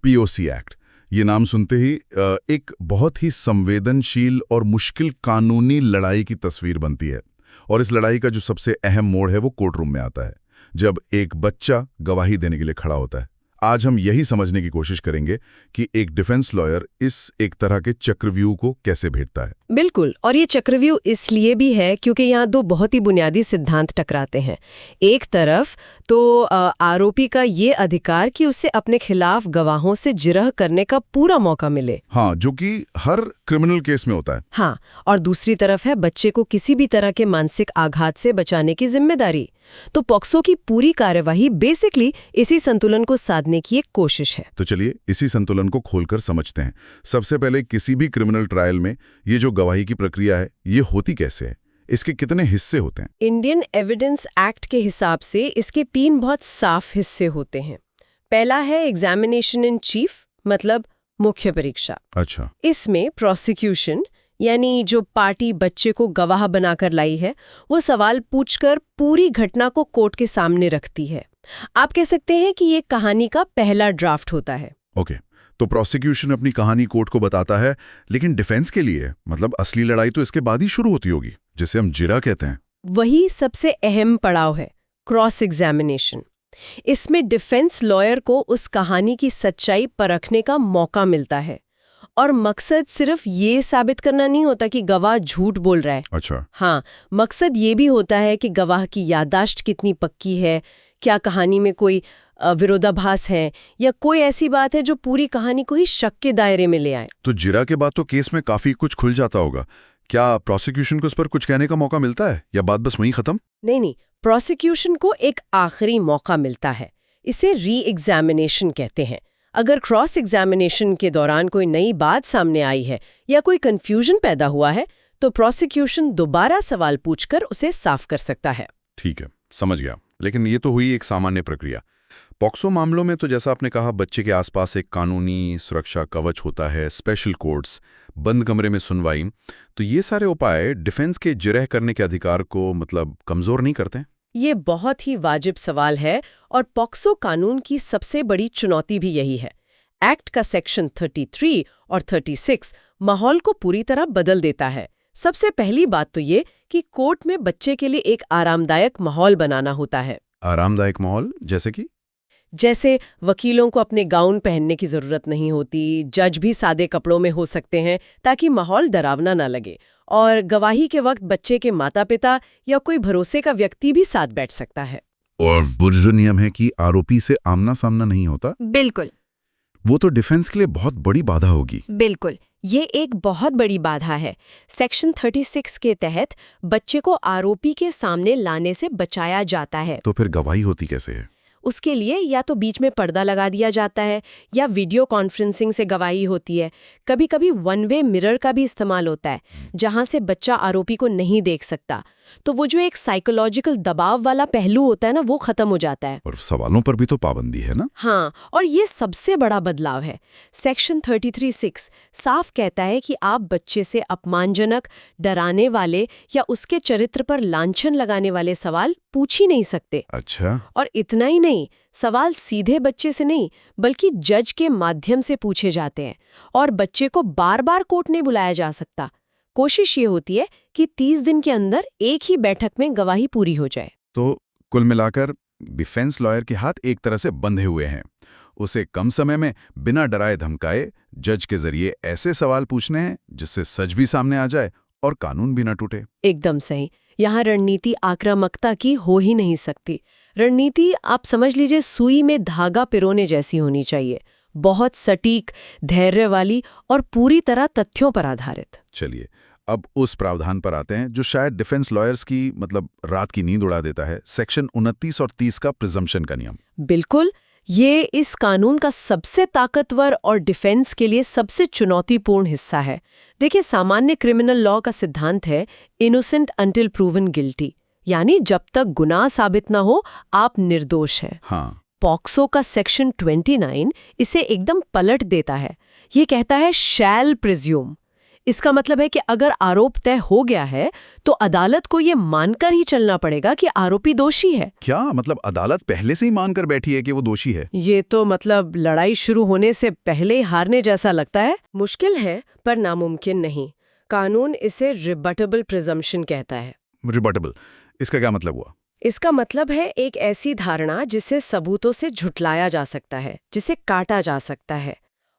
POC act, ये नाम सुनते ही एक बहुत ही संवेदनशील और मुश्किल कानूनी लड़ाई की तस्वीर बनती है। और इस लड़ाई का जो सबसे अहम मोड़ है वो कोर्ट रूम में आता है, जब एक बच्चा गवाही देने के लिए खड़ा होता है। आज हम यही समझने की कोशिश करेंगे कि एक डिफेंस लॉयर इस एक तरह के चक्रव्यूह को कैसे भेदता है। बिल्कुल, और ये चक्रव्यूह इसलिए भी है क्योंकि यहाँ दो बहुत ही बुनियादी सिद्धांत टकराते हैं। एक तरफ तो आरोपी का ये अधिकार कि उसे अपने खिलाफ गवाहों से जिरह करने का पूरा मौका मिले, हाँ, जो कि हर क्रिमिनल केस में होता है। हाँ, और दूसरी तरफ है बच्चे को किसी भी तरह के मानसिक आघात से बचाने की जिम्मेदारी। तो पॉक्सो की पूरी कार्यवाही बेसिकली इसी संतुलन को साधने की एक कोशिश है। तो चलिए इसी संतुलन को खोलकर समझते हैं। सबसे पहले, किसी भी क्रिमिनल ट्रायल में ये जो गवाही की प्रक्रिया है, ये होती कैसे है? इसके कितने हिस्से होते हैं? इंडियन एविडेंस एक्ट के हिसाब से इसके 3 बहुत साफ हिस्से होते हैं। पहला है एग्जामिनेशन इन चीफ, मतलब मुख्य परीक्षा। अच्छा। इसमें प्रोसिक्यूशन यानी जो पार्टी बच्चे को गवाह बनाकर लाई है, वो सवाल पूछकर पूरी घटना को कोर्ट के सामने रखती है। आप कह सकते हैं कि ये कहानी का पहला ड्राफ्ट होता है। ओके, तो प्रोसिक्यूशन अपनी कहानी कोर्ट को बताता है, लेकिन डिफेंस के लिए मतलब असली लड़ाई तो इसके बाद ही शुरू होती होगी, जिसे हम जिरा कहते हैं। वही सबसे अहम पड़ाव है, क्रॉस एग्जामिनेशन। इसमें डिफेंस लॉयर को उस कहानी की सच्चाई परखने का मौका मिलता है, और मकसद सिर्फ ये साबित करना नहीं होता कि गवाह झूठ बोल रहा है। अच्छा। हाँ, मकसद ये भी होता है कि गवाह की याददाश्त कितनी पक्की है, क्या कहानी में कोई विरोधाभास है या कोई ऐसी बात है जो पूरी कहानी को ही शक के दायरे में ले आए। तो जिरा के बाद तो केस में काफी कुछ खुल जाता होगा। क्या प्रोसिक्यूशन को इस पर कुछ कहने का मौका मिलता है या बात बस वहीं खत्म? नहीं, प्रोसिक्यूशन को एक आखिरी मौका मिलता है। इसे री एग्जामिनेशन कहते हैं। अगर क्रॉस एग्जामिनेशन के दौरान कोई नई बात सामने आई है या कोई कंफ्यूजन पैदा हुआ है, तो प्रोसिक्यूशन दोबारा सवाल पूछकर उसे साफ कर सकता है। ठीक है, समझ गया। लेकिन ये तो हुई एक सामान्य प्रक्रिया। पॉक्सो मामलों में तो जैसा आपने कहा, बच्चे के आसपास एक कानूनी सुरक्षा कवच होता है, स्पेशल कोर्ट्स, बंद कमरे में सुनवाई। तो ये सारे उपाय डिफेंस के जिरह करने के अधिकार को मतलब कमजोर नहीं करते? ये बहुत ही वाजिब सवाल है, और पॉक्सो कानून की सबसे बड़ी चुनौती भी यही है। एक्ट का सेक्शन 33 और 36 माहौल को पूरी तरह बदल देता है। सबसे पहली बात तो ये कि कोर्ट में बच्चे के लिए एक आरामदायक माहौल बनाना होता है। आरामदायक माहौल जैसे कि? जैसे वकीलों को अपने गाउन पहनने की जरूरत नहीं होती, जज भी सादे कपड़ों में हो सकते हैं ताकि माहौल डरावना ना लगे, और गवाही के वक्त बच्चे के माता-पिता या कोई भरोसे का व्यक्ति भी साथ बैठ सकता है। और वो जो नियम है कि आरोपी से आमना सामना नहीं होता, बिल्कुल, वो तो डिफेंस के लिए बहुत बड़ी बाधा होगी। बिल्कुल, ये एक बहुत बड़ी बाधा है। सेक्शन 36 के तहत बच्चे को आरोपी के सामने लाने से बचाया जाता है। तो फिर गवाही होती कैसे है? उसके लिए या तो बीच में पर्दा लगा दिया जाता है या वीडियो कॉन्फ्रेंसिंग से गवाही होती है। कभी-कभी वन वे मिरर का भी इस्तेमाल होता है, जहां से बच्चा आरोपी को नहीं देख सकता। तो वो जो एक साइकोलॉजिकल दबाव वाला पहलू होता है ना, वो खत्म हो जाता है। और सवालों पर भी तो पाबंदी है ना? हाँ, और ये सबसे बड़ा बदलाव है। सेक्शन 33(6) साफ कहता है कि आप बच्चे से अपमानजनक, डराने वाले या उसके चरित्र पर लांछन लगाने वाले सवाल पूछ ही नहीं सकते। अच्छा। और इतना ही नहीं, सवाल सीधे बच्चे से नहीं बल्कि जज के माध्यम से पूछे जाते हैं, और बच्चे को बार बार कोर्ट नहीं बुलाया जा सकता। कोशिश ये होती है कि 30 दिन के अंदर एक ही बैठक में गवाही पूरी हो जाए। तो कुल मिलाकर डिफेंस लॉयर के हाथ एक तरह से बंधे हुए हैं। उसे कम समय में बिना डराए धमकाए जज के जरिए ऐसे सवाल पूछने हैं जिससे सच भी सामने आ जाए और कानून भी न टूटे। एकदम सही। यहाँ रणनीति आक्रामकता की हो ही नहीं सकती। रणनीति आप समझ लीजिए सुई में धागा पिरोने जैसी होनी चाहिए, बहुत सटीक, धैर्य वाली और पूरी तरह तथ्यों पर आधारित। चलिए अब उस प्रावधान पर आते हैं जो शायद डिफेंस लॉयर्स की मतलब रात की नींद उड़ा देता है, सेक्शन 29 और 30 का प्रिजम्पशन का नियम। बिल्कुल, ये इस कानून का सबसे ताकतवर और डिफेंस के लिए सबसे चुनौतीपूर्ण हिस्सा है। देखिए, सामान्य क्रिमिनल लॉ का सिद्धांत है इनोसेंट अंटिल प्रूवन गिल्टी, यानी जब तक गुनाह साबित ना हो आप निर्दोष हैं। हाँ। पॉक्सो का सेक्शन 29 इसे एकदम पलट देता है। ये कहता है शैल प्रिज्यूम। इसका मतलब है कि अगर आरोप तय हो गया है तो अदालत को ये मानकर ही चलना पड़ेगा कि आरोपी दोषी है। क्या मतलब अदालत पहले से ही मानकर बैठी है कि वो दोषी है? ये तो मतलब लड़ाई शुरू होने से पहले ही हारने जैसा लगता है। मुश्किल है पर नामुमकिन नहीं। कानून इसे रिबटेबल प्रिजम्पशन कहता है। रिबटेबल, इसका क्या मतलब हुआ? इसका मतलब है एक ऐसी धारणा जिसे सबूतों से झुटलाया जा सकता है, जिसे काटा जा सकता है।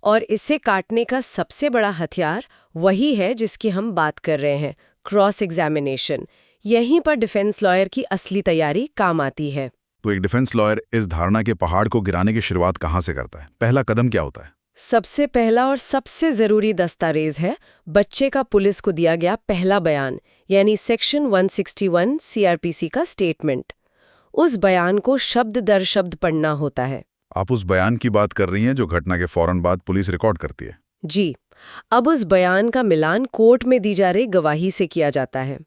और इसे काटने का सबसे बड़ा हथियार वही है जिसकी हम बात कर रहे हैं, क्रॉस एग्जामिनेशन। यहीं पर डिफेंस लॉयर की असली तैयारी काम आती है। तो एक डिफेंस लॉयर इस धारणा के पहाड़ को गिराने की शुरुआत कहाँ से करता है? पहला कदम क्या होता है? सबसे पहला और सबसे जरूरी दस्तावेज है बच्चे का पुलिस को दिया गया पहला बयान, यानी सेक्शन 161 सीआरपीसी का स्टेटमेंट। उस बयान को शब्द दर शब्द पढ़ना होता है। आप उस बयान की बात कर रही हैं जो घटना के फौरन बाद पुलिस रिकॉर्ड करती है? जी, अब उस बयान का मिलान कोर्ट में दी जा रही गवाही से किया जाता है।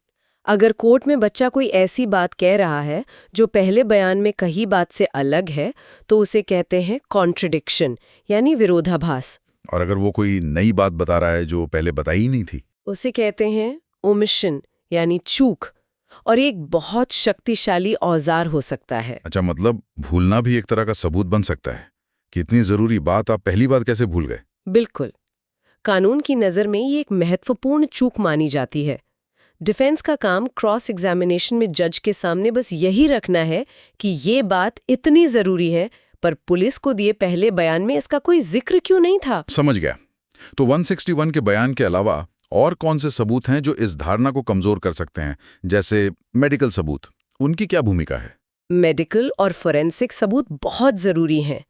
अगर कोर्ट में बच्चा कोई ऐसी बात कह रहा है जो पहले बयान में कही बात से अलग है, तो उसे कहते हैं कॉन्ट्रडिक्शन, यानी विरोधाभास। और अगर वो कोई नई बात बता रहा है जो पहले बताई ही नहीं थी? उसे कहते हैं ओमिशन, यानी चूक। और एक बहुत शक्तिशाली औजार हो सकता है। अच्छा, मतलब भूलना भी एक तरह का सबूत बन सकता है कि इतनी जरूरी बात आप पहली बार कैसे भूल गए? बिल्कुल। कानून की नज़र में ये एक महत्वपूर्ण चूक मानी जाती है। डिफेंस का काम क्रॉस एग्जामिनेशन में जज के सामने बस यही रखना है कि ये बात इतनी जरूरी है, पर पुलिस को दिए पहले बयान में इसका कोई जिक्र क्यों नहीं था। समझ गया। तो 161 के बयान के अलावा और कौन से सबूत हैं जो इस धारणा को कमजोर कर सकते हैं, जैसे मेडिकल सबूत? उनकी क्या भूमिका है? मेडिकल और फोरेंसिक सबूत बहुत जरूरी हैं।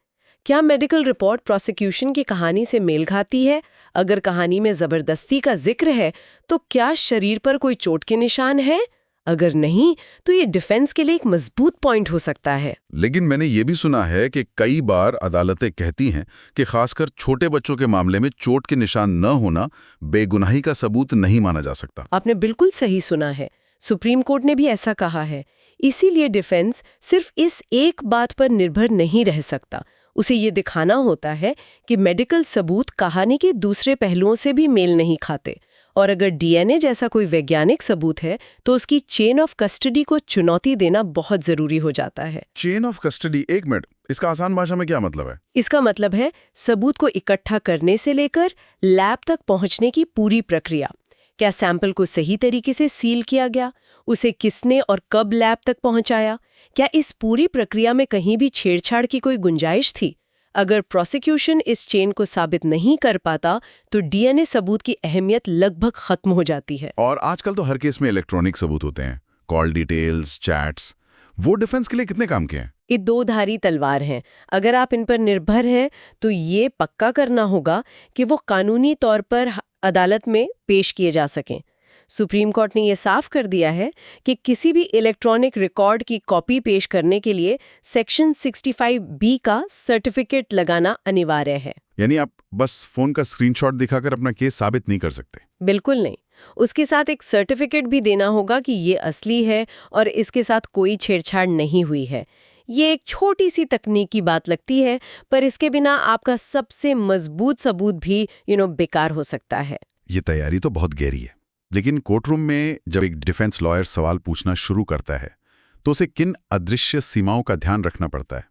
क्या मेडिकल रिपोर्ट प्रोसिक्यूशन की कहानी से मेल खाती है? अगर कहानी में जबरदस्ती का जिक्र है, तो क्या शरीर पर कोई चोट के निशान है? अगर नहीं, तो ये डिफेंस के लिए एक मजबूत पॉइंट हो सकता है। लेकिन मैंने ये भी सुना है कि कई बार अदालतें कहती हैं कि खासकर छोटे बच्चों के मामले में चोट के निशान न होना बेगुनाही का सबूत नहीं माना जा सकता। आपने बिल्कुल सही सुना है। सुप्रीम कोर्ट ने भी ऐसा कहा है। इसीलिए डिफेंस सिर्फ इस एक बात पर निर्भर नहीं रह सकता। उसे ये दिखाना होता है कि मेडिकल सबूत कहानी के दूसरे पहलुओं से भी मेल नहीं खाते। और अगर डीएनए जैसा कोई वैज्ञानिक सबूत है, तो उसकी चेन ऑफ कस्टडी को चुनौती देना बहुत जरूरी हो जाता है। चेन ऑफ कस्टडी, एक मिनट, इसका आसान भाषा में क्या मतलब है? इसका मतलब है सबूत को इकट्ठा करने से लेकर लैब तक पहुंचने की पूरी प्रक्रिया। क्या सैंपल को सही तरीके से सील किया गया? उसे किसने और कब लैब तक पहुंचाया? क्या इस पूरी प्रक्रिया में कहीं भी छेड़छाड़ की कोई गुंजाइश थी? अगर प्रोसिक्यूशन इस चेन को साबित नहीं कर पाता, तो डीएनए सबूत की अहमियत लगभग खत्म हो जाती है। और आजकल तो हर केस में इलेक्ट्रॉनिक सबूत होते हैं, कॉल डिटेल्स, चैट्स। वो डिफेंस के लिए कितने काम के हैं? ये दो धारी तलवार हैं। अगर आप इन पर निर्भर हैं, तो ये पक्का करना होगा कि वो कानूनी तौर पर अदालत में पेश किए जा सकें। सुप्रीम कोर्ट ने यह साफ कर दिया है कि किसी भी इलेक्ट्रॉनिक रिकॉर्ड की कॉपी पेश करने के लिए सेक्शन 65B का सर्टिफिकेट लगाना अनिवार्य है। यानी आप बस फोन का स्क्रीनशॉट दिखाकर अपना केस साबित नहीं कर सकते? बिल्कुल नहीं। उसके साथ एक सर्टिफिकेट भी देना होगा कि ये असली है और इसके साथ कोई छेड़छाड़ नहीं हुई है। ये एक छोटी सी तकनीकी बात लगती है, पर इसके बिना आपका सबसे मजबूत सबूत भी बेकार हो सकता है। ये तैयारी तो बहुत गहरी है। लेकिन कोर्टरूम में जब एक डिफेंस लॉयर सवाल पूछना शुरू करता है, तो उसे किन अदृश्य सीमाओं का ध्यान रखना पड़ता है?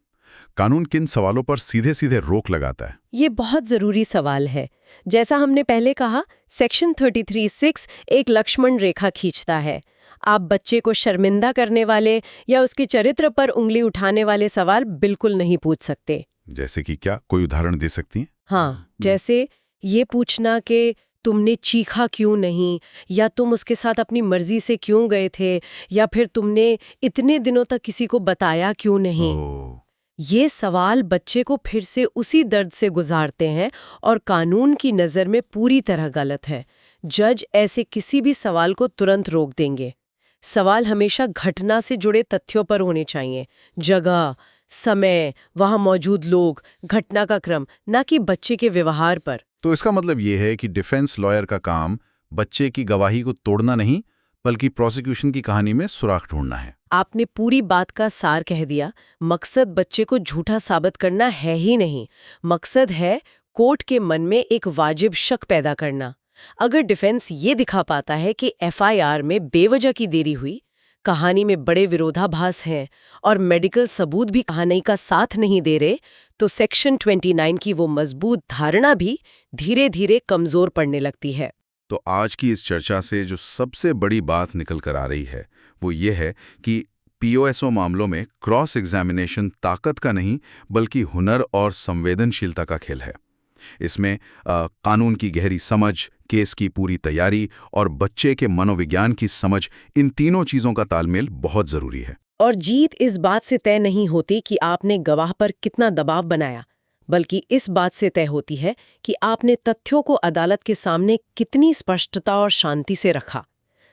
कानून किन सवालों पर सीधे सीधे रोक लगाता है? ये बहुत जरूरी सवाल है। जैसा हमने पहले कहा, सेक्शन 33(6) एक लक्ष्मण रेखा खींचता है। आप बच्चे को शर्मिंदा करने वाले या उसके चरित्र पर उंगली उठाने वाले सवाल बिल्कुल नहीं पूछ सकते। जैसे कि क्या? कोई उदाहरण दे सकती हैं? हाँ, जैसे ये पूछना कि तुमने चीखा क्यों नहीं, या तुम उसके साथ अपनी मर्जी से क्यों गए थे, या फिर तुमने इतने दिनों तक किसी को बताया क्यों नहीं। ये सवाल बच्चे को फिर से उसी दर्द से गुजारते हैं और कानून की नज़र में पूरी तरह गलत है। जज ऐसे किसी भी सवाल को तुरंत रोक देंगे। सवाल हमेशा घटना से जुड़े तथ्यों पर होने चाहिए, जगह, समय, वहां मौजूद लोग, घटना का क्रम, ना कि बच्चे के व्यवहार पर। तो इसका मतलब ये है कि डिफेंस लॉयर का काम बच्चे की गवाही को तोड़ना नहीं, बल्कि प्रोसिक्यूशन की कहानी में सुराख ढूंढना है। आपने पूरी बात का सार कह दिया। मकसद बच्चे को झूठा साबित करना है ही नहीं। मकसद है कोर्ट के मन में एक वाजिब शक पैदा करना। अगर डिफेंस ये दिखा पाता है कि एफआईआर में बेवजह की देरी हुई, कहानी में बड़े विरोधाभास हैं और मेडिकल सबूत भी कहानी का साथ नहीं दे रहे, तो सेक्शन 29 की वो मजबूत धारणा भी धीरे धीरे कमजोर पड़ने लगती है। तो आज की इस चर्चा से जो सबसे बड़ी बात निकल कर आ रही है वो ये है कि पीओएसओ मामलों में क्रॉस एग्जामिनेशन ताकत का नहीं बल्कि हुनर और संवेदनशीलता का खेल है। इसमें कानून की गहरी समझ, केस की पूरी तैयारी और बच्चे के मनोविज्ञान की समझ, इन तीनों चीज़ों का तालमेल बहुत ज़रूरी है। और जीत इस बात से तय नहीं होती कि आपने गवाह पर कितना दबाव बनाया, बल्कि इस बात से तय होती है कि आपने तथ्यों को अदालत के सामने कितनी स्पष्टता और शांति से रखा।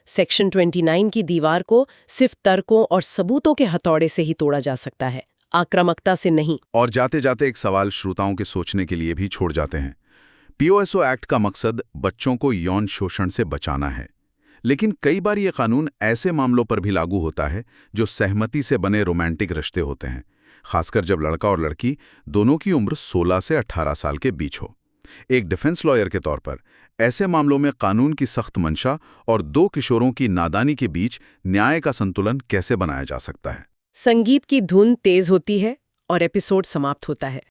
सेक्शन 29 की दीवार को सिर्फ तर्कों और सबूतों के हथौड़े से ही तोड़ा जा सकता है, आक्रामकता से नहीं। और जाते जाते एक सवाल श्रोताओं के सोचने के लिए भी छोड़ जाते हैं। पीओएसओ एक्ट का मकसद बच्चों को यौन शोषण से बचाना है, लेकिन कई बार ये कानून ऐसे मामलों पर भी लागू होता है जो सहमति से बने रोमांटिक रिश्ते होते हैं, खासकर जब लड़का और लड़की दोनों की उम्र 16 से 18 साल के बीच हो। एक डिफेंस लॉयर के तौर पर ऐसे मामलों में कानून की सख्त मंशा और दो किशोरों की नादानी के बीच न्याय का संतुलन कैसे बनाया जा सकता है? संगीत की धुन तेज होती है और एपिसोड समाप्त होता है।